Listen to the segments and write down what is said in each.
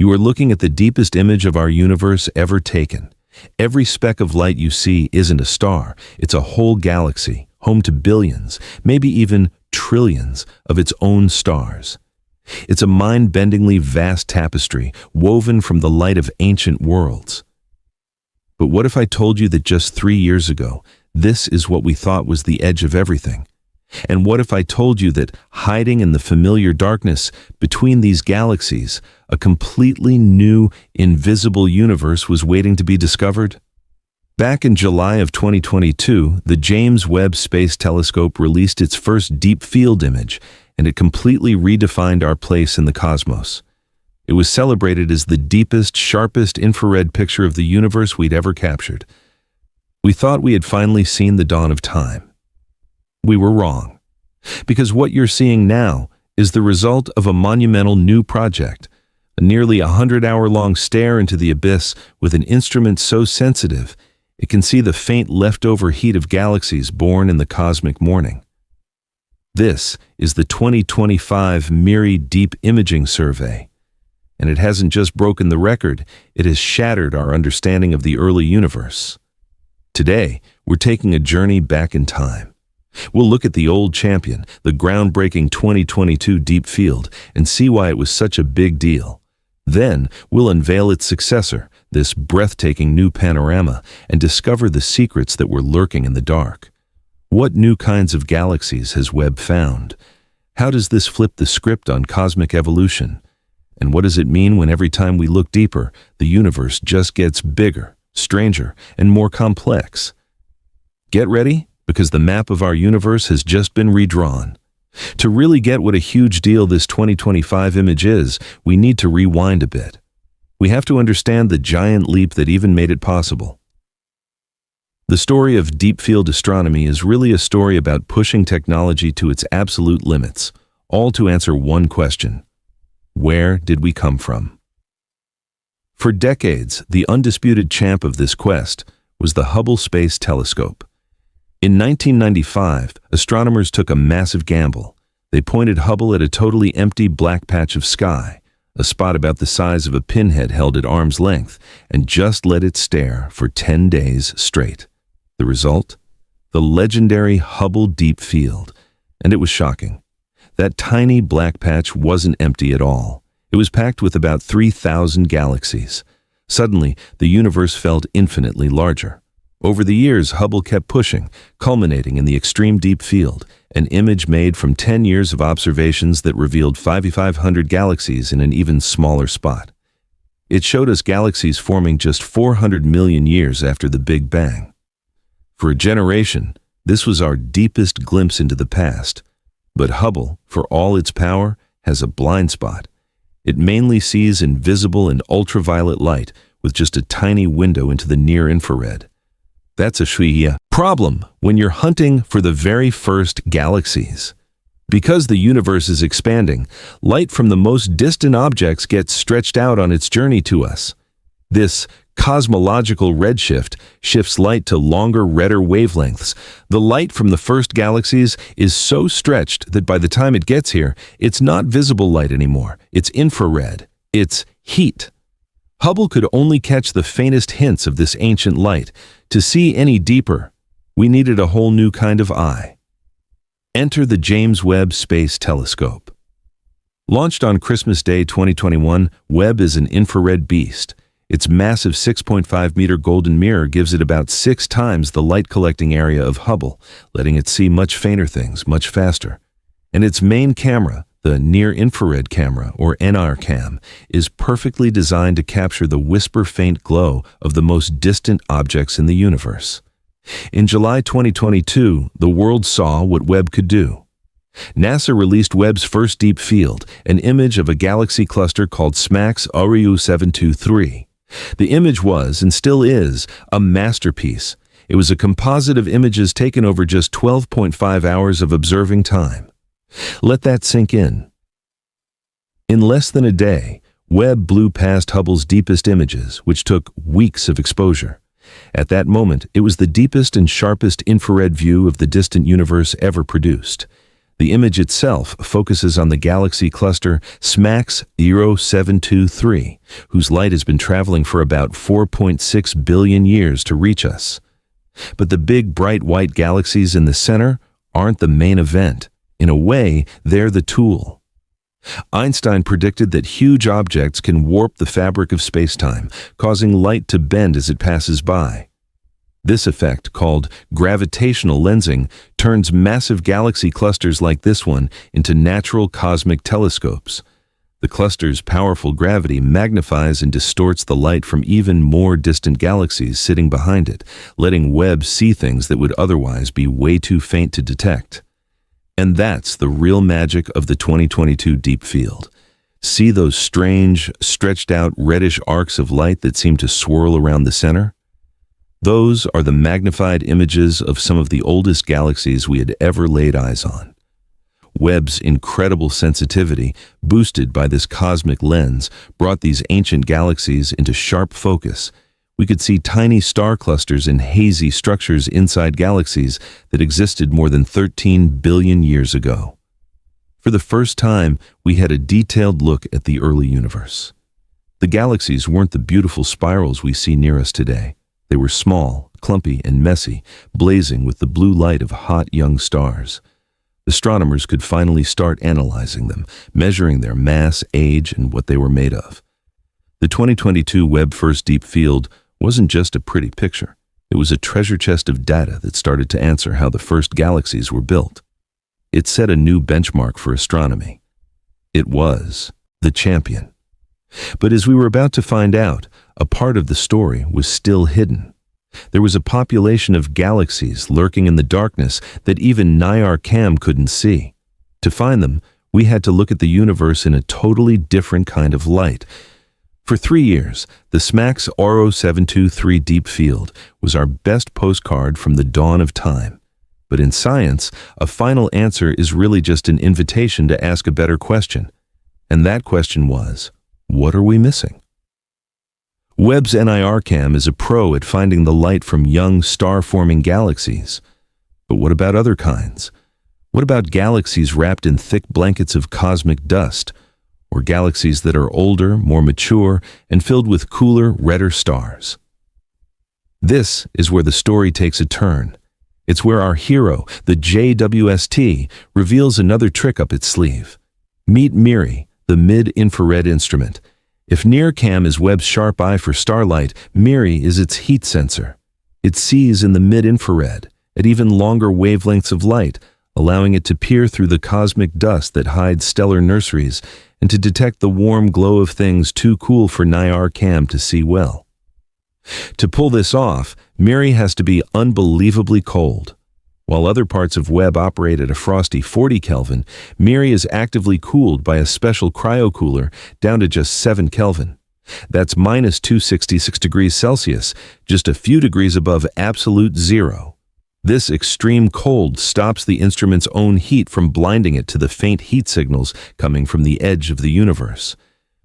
You are looking at the deepest image of our universe ever taken. Every speck of light you see isn't a star, it's a whole galaxy, home to billions, maybe even trillions of its own stars. It's a mind-bendingly vast tapestry, woven from the light of ancient worlds. But what if I told you that just 3 years ago, this is what we thought was the edge of everything? And what if I told you that hiding in the familiar darkness between these galaxies, a completely new, invisible universe was waiting to be discovered? Back in July of 2022, the James Webb Space Telescope released its first deep field image, and it completely redefined our place in the cosmos. It was celebrated as the deepest, sharpest infrared picture of the universe we'd ever captured. We thought we had finally seen the dawn of time. We were wrong, because what you're seeing now is the result of a monumental new project, a nearly 100-hour-long stare into the abyss with an instrument so sensitive it can see the faint leftover heat of galaxies born in the cosmic morning. This is the 2025 MIRI Deep Imaging Survey, and it hasn't just broken the record, it has shattered our understanding of the early universe. Today, we're taking a journey back in time. We'll look at the old champion, the groundbreaking 2022 Deep Field, and see why it was such a big deal. Then, we'll unveil its successor, this breathtaking new panorama, and discover the secrets that were lurking in the dark. What new kinds of galaxies has Webb found? How does this flip the script on cosmic evolution? And what does it mean when every time we look deeper, the universe just gets bigger, stranger, and more complex? Get ready, because the map of our universe has just been redrawn. To really get what a huge deal this 2025 image is, we need to rewind a bit. We have to understand the giant leap that even made it possible. The story of deep field astronomy is really a story about pushing technology to its absolute limits, all to answer one question: where did we come from? For decades, the undisputed champ of this quest was the Hubble Space Telescope. In 1995, astronomers took a massive gamble. They pointed Hubble at a totally empty black patch of sky, a spot about the size of a pinhead held at arm's length, and just let it stare for 10 days straight. The result? The legendary Hubble Deep Field. And it was shocking. That tiny black patch wasn't empty at all. It was packed with about 3,000 galaxies. Suddenly, the universe felt infinitely larger. Over the years, Hubble kept pushing, culminating in the extreme deep field, an image made from 10 years of observations that revealed 5,500 galaxies in an even smaller spot. It showed us galaxies forming just 400 million years after the Big Bang. For a generation, this was our deepest glimpse into the past. But Hubble, for all its power, has a blind spot. It mainly sees invisible and ultraviolet light with just a tiny window into the near-infrared. That's a problem when you're hunting for the very first galaxies. Because the universe is expanding, light from the most distant objects gets stretched out on its journey to us. This cosmological redshift shifts light to longer, redder wavelengths. The light from the first galaxies is so stretched that by the time it gets here, it's not visible light anymore. It's infrared. It's heat. Hubble could only catch the faintest hints of this ancient light. To see any deeper, we needed a whole new kind of eye. Enter the James Webb Space Telescope. Launched on Christmas Day 2021, Webb is an infrared beast. Its massive 6.5-meter golden mirror gives it about 6 times the light-collecting area of Hubble, letting it see much fainter things much faster. And its main camera, the near-infrared camera, or NIRCam, is perfectly designed to capture the whisper-faint glow of the most distant objects in the universe. In July 2022, the world saw what Webb could do. NASA released Webb's first deep field, an image of a galaxy cluster called SMACS Orion 723. The image was, and still is, a masterpiece. It was a composite of images taken over just 12.5 hours of observing time. Let that sink in. In less than a day, Webb blew past Hubble's deepest images, which took weeks of exposure. At that moment, it was the deepest and sharpest infrared view of the distant universe ever produced. The image itself focuses on the galaxy cluster SMACS 0723, whose light has been traveling for about 4.6 billion years to reach us. But the big bright white galaxies in the center aren't the main event. In a way, they're the tool. Einstein predicted that huge objects can warp the fabric of space-time, causing light to bend as it passes by. This effect, called gravitational lensing, turns massive galaxy clusters like this one into natural cosmic telescopes. The cluster's powerful gravity magnifies and distorts the light from even more distant galaxies sitting behind it, letting Webb see things that would otherwise be way too faint to detect. And that's the real magic of the 2022 Deep Field. See those strange, stretched-out reddish arcs of light that seem to swirl around the center? Those are the magnified images of some of the oldest galaxies we had ever laid eyes on. Webb's incredible sensitivity, boosted by this cosmic lens, brought these ancient galaxies into sharp focus. We could see tiny star clusters and hazy structures inside galaxies that existed more than 13 billion years ago. For the first time, we had a detailed look at the early universe. The galaxies weren't the beautiful spirals we see near us today. They were small, clumpy, and messy, blazing with the blue light of hot young stars. Astronomers could finally start analyzing them, measuring their mass, age, and what they were made of. The 2022 Webb First Deep Field wasn't just a pretty picture. It was a treasure chest of data that started to answer how the first galaxies were built. It set a new benchmark for astronomy. It was the champion. But as we were about to find out, a part of the story was still hidden. There was a population of galaxies lurking in the darkness that even NIRCam couldn't see. To find them, we had to look at the universe in a totally different kind of light. For 3 years, the SMACS 0723 Deep Field was our best postcard from the dawn of time. But in science, a final answer is really just an invitation to ask a better question. And that question was, what are we missing? Webb's NIRCam is a pro at finding the light from young star-forming galaxies. But what about other kinds? What about galaxies wrapped in thick blankets of cosmic dust, or galaxies that are older, more mature, and filled with cooler, redder stars? This is where the story takes a turn. It's where our hero, the jwst, reveals another trick up its sleeve. Meet MIRI, the mid-infrared instrument. If NIRCam is Webb's sharp eye for starlight, MIRI is its heat sensor. It sees in the mid-infrared, at even longer wavelengths of light, allowing it to peer through the cosmic dust that hides stellar nurseries and to detect the warm glow of things too cool for NIRCam to see well. To pull this off, MIRI has to be unbelievably cold. While other parts of Webb operate at a frosty 40 Kelvin, MIRI is actively cooled by a special cryocooler down to just 7 Kelvin. That's minus 266 degrees Celsius, just a few degrees above absolute zero. This extreme cold stops the instrument's own heat from blinding it to the faint heat signals coming from the edge of the universe.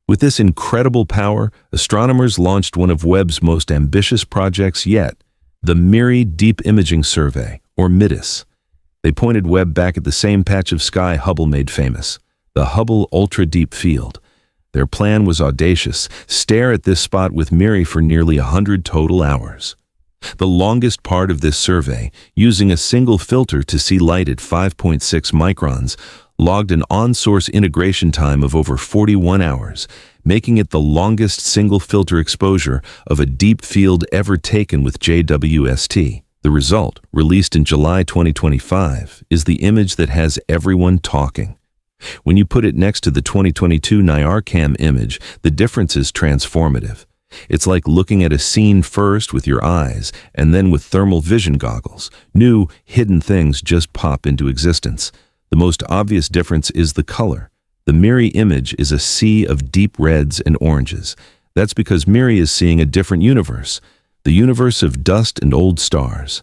With this incredible power, astronomers launched one of Webb's most ambitious projects yet, the MIRI Deep Imaging Survey, or MIDIS. They pointed Webb back at the same patch of sky Hubble made famous, the Hubble Ultra Deep Field. Their plan was audacious: stare at this spot with MIRI for nearly 100 total hours. The longest part of this survey, using a single filter to see light at 5.6 microns, logged an on-source integration time of over 41 hours, making it the longest single filter exposure of a deep field ever taken with jwst. The result, released in July 2025, is the image that has everyone talking. When you put it next to the 2022 NIRCam image, the difference is transformative. It's like looking at a scene first with your eyes and then with thermal vision goggles. New, hidden things just pop into existence. The most obvious difference is the color. The MIRI image is a sea of deep reds and oranges. That's because MIRI is seeing a different universe, the universe of dust and old stars.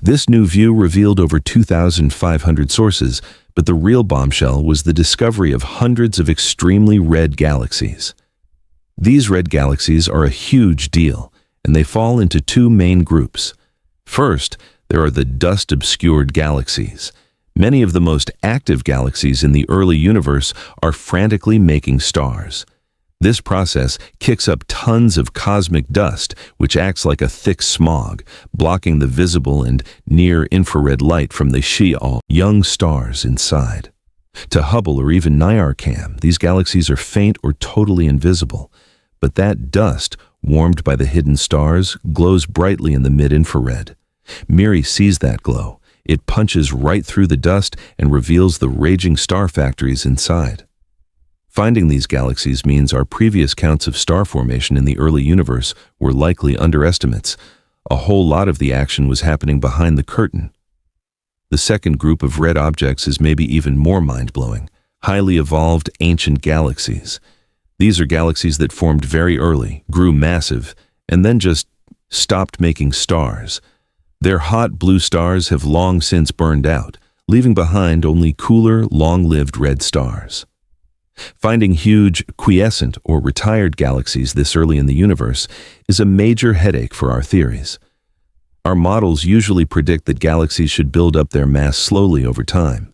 This new view revealed over 2,500 sources, but the real bombshell was the discovery of hundreds of extremely red galaxies. These red galaxies are a huge deal, and they fall into two main groups. First, there are the dust-obscured galaxies. Many of the most active galaxies in the early universe are frantically making stars. This process kicks up tons of cosmic dust, which acts like a thick smog, blocking the visible and near-infrared light from the young stars inside. To Hubble or even NIRCam, these galaxies are faint or totally invisible, but that dust, warmed by the hidden stars, glows brightly in the mid-infrared. MIRI sees that glow. It punches right through the dust and reveals the raging star factories inside. Finding these galaxies means our previous counts of star formation in the early universe were likely underestimates. A whole lot of the action was happening behind the curtain. The second group of red objects is maybe even more mind-blowing: highly evolved ancient galaxies. These are galaxies that formed very early, grew massive, and then just stopped making stars. Their hot blue stars have long since burned out, leaving behind only cooler, long-lived red stars. Finding huge, quiescent or retired galaxies this early in the universe is a major headache for our theories. Our models usually predict that galaxies should build up their mass slowly over time.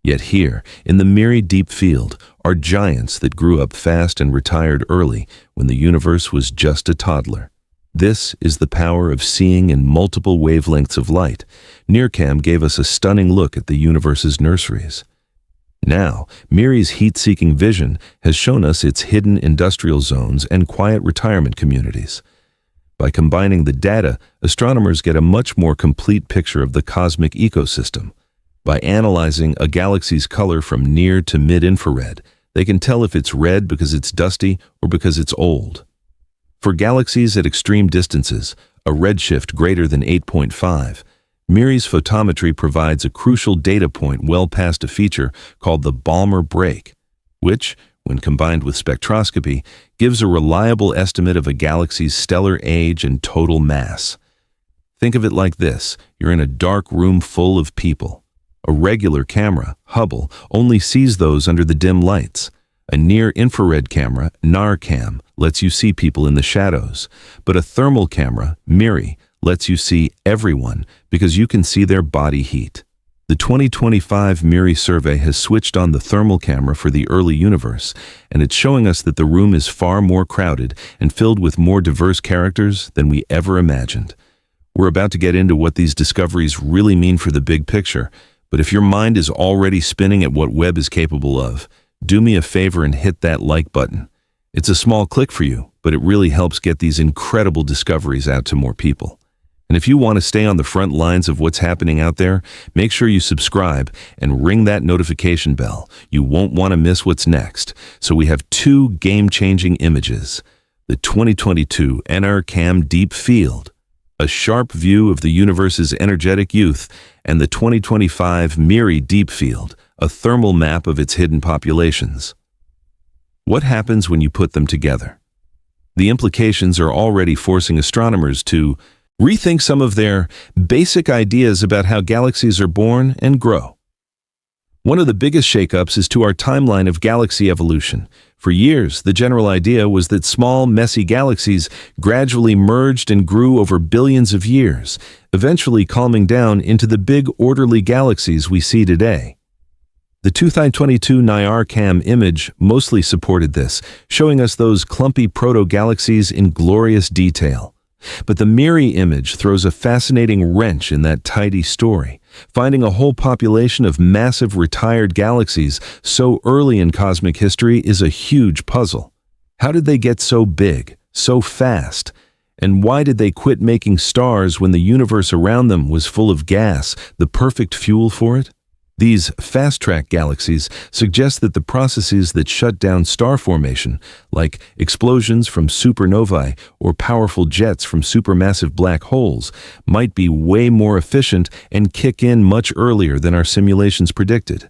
Yet here, in the MIRI deep field, are giants that grew up fast and retired early when the universe was just a toddler. This is the power of seeing in multiple wavelengths of light. NIRCam gave us a stunning look at the universe's nurseries. Now, MIRI's heat-seeking vision has shown us its hidden industrial zones and quiet retirement communities. By combining the data, astronomers get a much more complete picture of the cosmic ecosystem. By analyzing a galaxy's color from near to mid-infrared, they can tell if it's red because it's dusty or because it's old. For galaxies at extreme distances, a redshift greater than 8.5, MIRI's photometry provides a crucial data point well past a feature called the Balmer break, which, when combined with spectroscopy, gives a reliable estimate of a galaxy's stellar age and total mass. Think of it like this: you're in a dark room full of people. A regular camera, Hubble, only sees those under the dim lights. A near-infrared camera, NIRCam, lets you see people in the shadows, but a thermal camera, MIRI, lets you see everyone because you can see their body heat. The 2025 MIRI survey has switched on the thermal camera for the early universe, and it's showing us that the room is far more crowded and filled with more diverse characters than we ever imagined. We're about to get into what these discoveries really mean for the big picture, but if your mind is already spinning at what Webb is capable of, do me a favor and hit that like button. It's a small click for you, but it really helps get these incredible discoveries out to more people. And if you want to stay on the front lines of what's happening out there, make sure you subscribe and ring that notification bell. You won't want to miss what's next. So we have two game-changing images: the 2022 NIRCam Deep Field, a sharp view of the universe's energetic youth, and the 2025 MIRI Deep Field, a thermal map of its hidden populations. What happens when you put them together? The implications are already forcing astronomers to rethink some of their basic ideas about how galaxies are born and grow. One of the biggest shakeups is to our timeline of galaxy evolution. For years, the general idea was that small, messy galaxies gradually merged and grew over billions of years, eventually calming down into the big, orderly galaxies we see today. The 2022 NIRCam image mostly supported this, showing us those clumpy proto-galaxies in glorious detail. But the MIRI image throws a fascinating wrench in that tidy story. Finding a whole population of massive retired galaxies so early in cosmic history is a huge puzzle. How did they get so big, so fast? And why did they quit making stars when the universe around them was full of gas, the perfect fuel for it? These fast-track galaxies suggest that the processes that shut down star formation, like explosions from supernovae or powerful jets from supermassive black holes, might be way more efficient and kick in much earlier than our simulations predicted.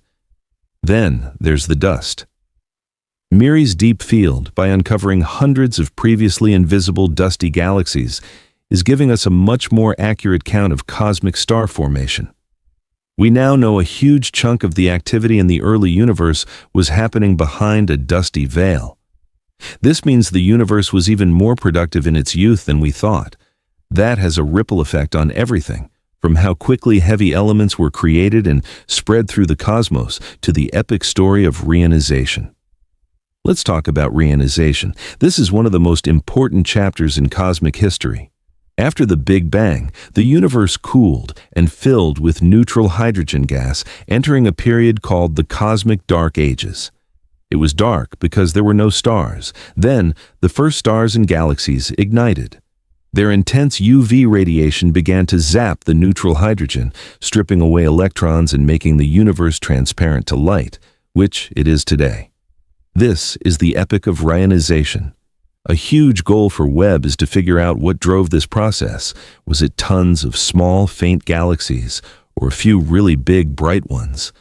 Then there's the dust. MIRI's deep field, by uncovering hundreds of previously invisible dusty galaxies, is giving us a much more accurate count of cosmic star formation. We now know a huge chunk of the activity in the early universe was happening behind a dusty veil. This means the universe was even more productive in its youth than we thought. That has a ripple effect on everything, From how quickly heavy elements were created and spread through the cosmos to the epic story of reionization. Let's talk about reionization. This is one of the most important chapters in cosmic history. After the Big Bang, the universe cooled and filled with neutral hydrogen gas, entering a period called the Cosmic Dark Ages. It was dark because there were no stars. Then, the first stars and galaxies ignited. Their intense UV radiation began to zap the neutral hydrogen, stripping away electrons and making the universe transparent to light, which it is today. This is the epoch of reionization. A huge goal for Webb is to figure out what drove this process. Was it tons of small, faint galaxies, or a few really big, bright ones?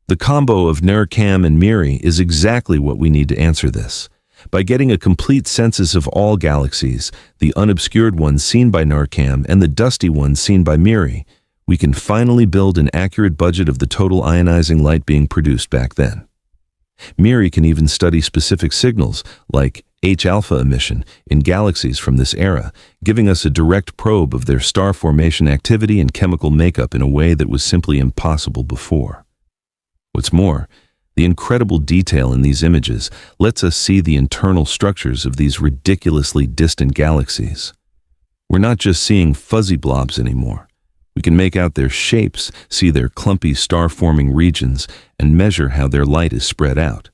The combo of NIRCam and MIRI is exactly what we need to answer this. By getting a complete census of all galaxies, the unobscured ones seen by NIRCam and the dusty ones seen by MIRI, we can finally build an accurate budget of the total ionizing light being produced back then. MIRI can even study specific signals, like H-alpha emission, in galaxies from this era, giving us a direct probe of their star formation activity and chemical makeup in a way that was simply impossible before. What's more, the incredible detail in these images lets us see the internal structures of these ridiculously distant galaxies. We're not just seeing fuzzy blobs anymore. We can make out their shapes, see their clumpy star-forming regions, and measure how their light is spread out.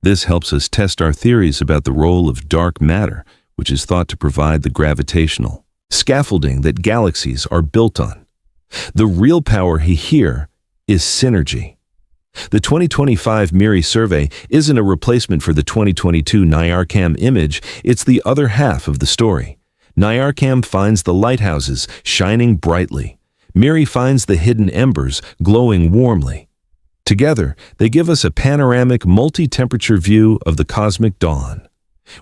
This helps us test our theories about the role of dark matter, which is thought to provide the gravitational scaffolding that galaxies are built on. The real power here is synergy. The 2025 MIRI survey isn't a replacement for the 2022 NIRCam image, it's the other half of the story. NIRCam finds the lighthouses shining brightly. MIRI finds the hidden embers glowing warmly. Together, they give us a panoramic, multi-temperature view of the cosmic dawn.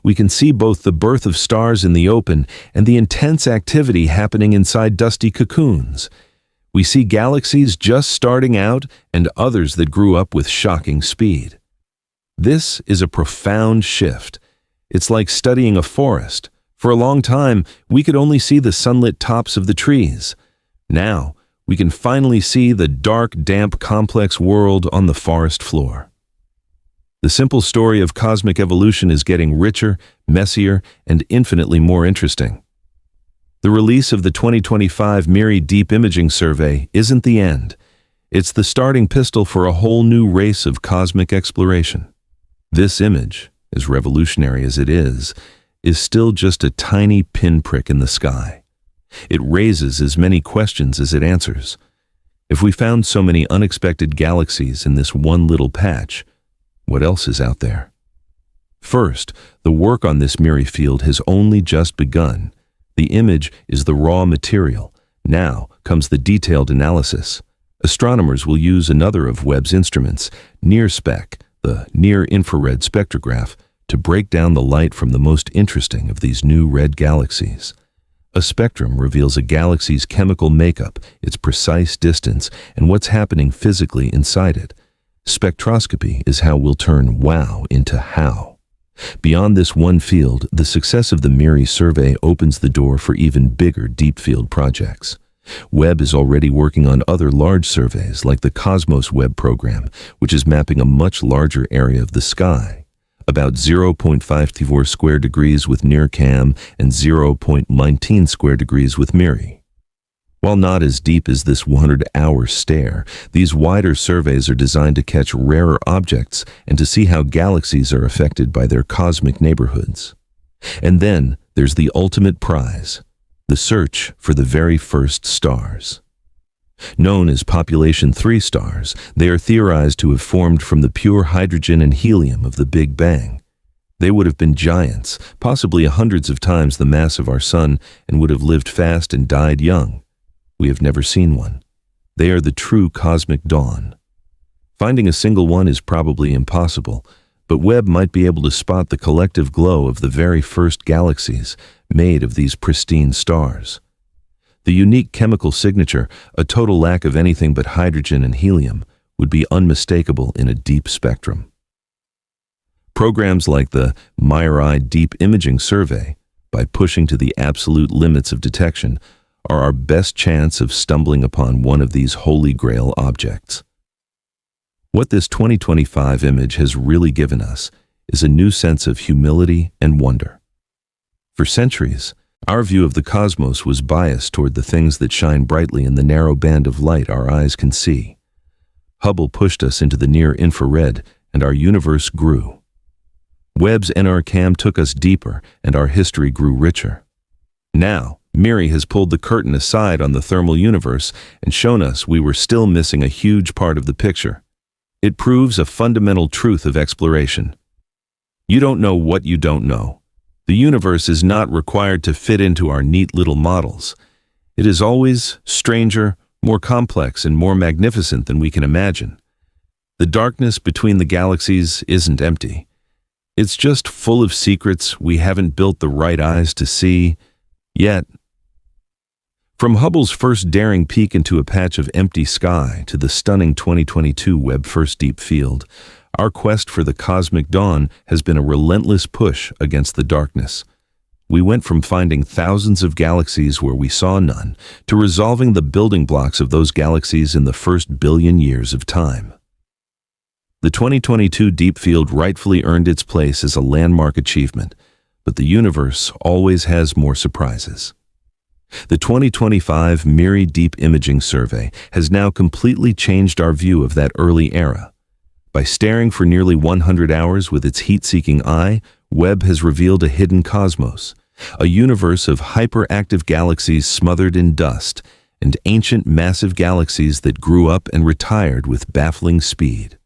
We can see both the birth of stars in the open and the intense activity happening inside dusty cocoons. We see galaxies just starting out and others that grew up with shocking speed. This is a profound shift. It's like studying a forest. For a long time, we could only see the sunlit tops of the trees. Now, we can finally see the dark, damp, complex world on the forest floor. The simple story of cosmic evolution is getting richer, messier, and infinitely more interesting. The release of the 2025 MIRI Deep Imaging Survey isn't the end. It's the starting pistol for a whole new race of cosmic exploration. This image, as revolutionary as it is still just a tiny pinprick in the sky. It raises as many questions as it answers. If we found so many unexpected galaxies in this one little patch, what else is out there? First, the work on this MIRI field has only just begun. The image is the raw material. Now comes the detailed analysis. Astronomers will use another of Webb's instruments, NIRSpec, the near-infrared spectrograph, to break down the light from the most interesting of these new red galaxies. A spectrum reveals a galaxy's chemical makeup, its precise distance, and what's happening physically inside it. Spectroscopy is how we'll turn wow into how. Beyond this one field, the success of the MIRI survey opens the door for even bigger deep field projects. Webb is already working on other large surveys like the Cosmos Webb program, which is mapping a much larger area of the sky. About 0.54 square degrees with NIRCam and 0.19 square degrees with MIRI. While not as deep as this 100-hour stare, these wider surveys are designed to catch rarer objects and to see how galaxies are affected by their cosmic neighborhoods. And then there's the ultimate prize, the search for the very first stars. Known as population 3 stars, they are theorized to have formed from the pure hydrogen and helium of the Big Bang. They would have been giants, possibly hundreds of times the mass of our sun, and would have lived fast and died young. We have never seen one. They are the true cosmic dawn. Finding a single one is probably impossible, but Webb might be able to spot the collective glow of the very first galaxies made of these pristine stars. The unique chemical signature, a total lack of anything but hydrogen and helium, would be unmistakable in a deep spectrum. Programs like the MIRI Deep Imaging Survey, by pushing to the absolute limits of detection, are our best chance of stumbling upon one of these holy grail objects. What this 2025 image has really given us is a new sense of humility and wonder. For centuries, our view of the cosmos was biased toward the things that shine brightly in the narrow band of light our eyes can see. Hubble pushed us into the near-infrared, and our universe grew. Webb's NR-cam took us deeper, and our history grew richer. Now, MIRI has pulled the curtain aside on the thermal universe and shown us we were still missing a huge part of the picture. It proves a fundamental truth of exploration. You don't know what you don't know. The universe is not required to fit into our neat little models. It is always stranger, more complex, and more magnificent than we can imagine. The darkness between the galaxies isn't empty. It's just full of secrets we haven't built the right eyes to see yet. From Hubble's first daring peek into a patch of empty sky to the stunning 2022 Webb First Deep Field, our quest for the cosmic dawn has been a relentless push against the darkness. We went from finding thousands of galaxies where we saw none to resolving the building blocks of those galaxies in the first billion years of time. The 2022 Deep Field rightfully earned its place as a landmark achievement, but the universe always has more surprises. The 2025 MIRI Deep Imaging Survey has now completely changed our view of that early era. By staring for nearly 100 hours with its heat-seeking eye, Webb has revealed a hidden cosmos, a universe of hyperactive galaxies smothered in dust, and ancient massive galaxies that grew up and retired with baffling speed.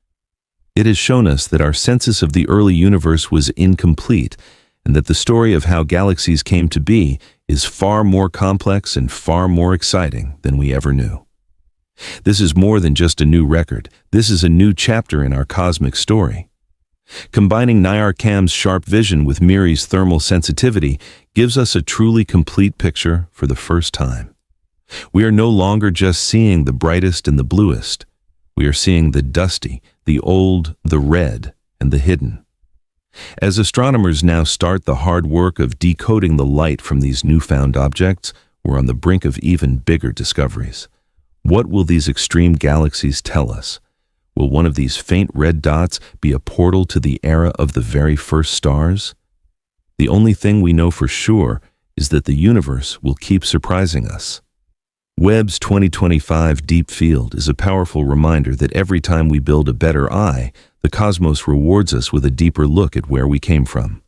It has shown us that our census of the early universe was incomplete, and that the story of how galaxies came to be is far more complex and far more exciting than we ever knew. This is more than just a new record. This is a new chapter in our cosmic story. Combining NIR-CAM's sharp vision with MIRI's thermal sensitivity gives us a truly complete picture for the first time. We are no longer just seeing the brightest and the bluest. We are seeing the dusty, the old, the red, and the hidden. As astronomers now start the hard work of decoding the light from these newfound objects, we're on the brink of even bigger discoveries. What will these extreme galaxies tell us? Will one of these faint red dots be a portal to the era of the very first stars? The only thing we know for sure is that the universe will keep surprising us. Webb's 2025 Deep Field is a powerful reminder that every time we build a better eye, the cosmos rewards us with a deeper look at where we came from.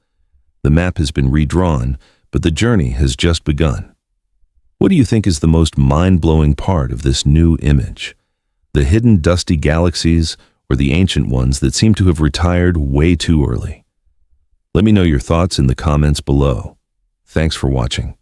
The map has been redrawn, but the journey has just begun. What do you think is the most mind-blowing part of this new image? The hidden dusty galaxies or the ancient ones that seem to have retired way too early? Let me know your thoughts in the comments below. Thanks for watching.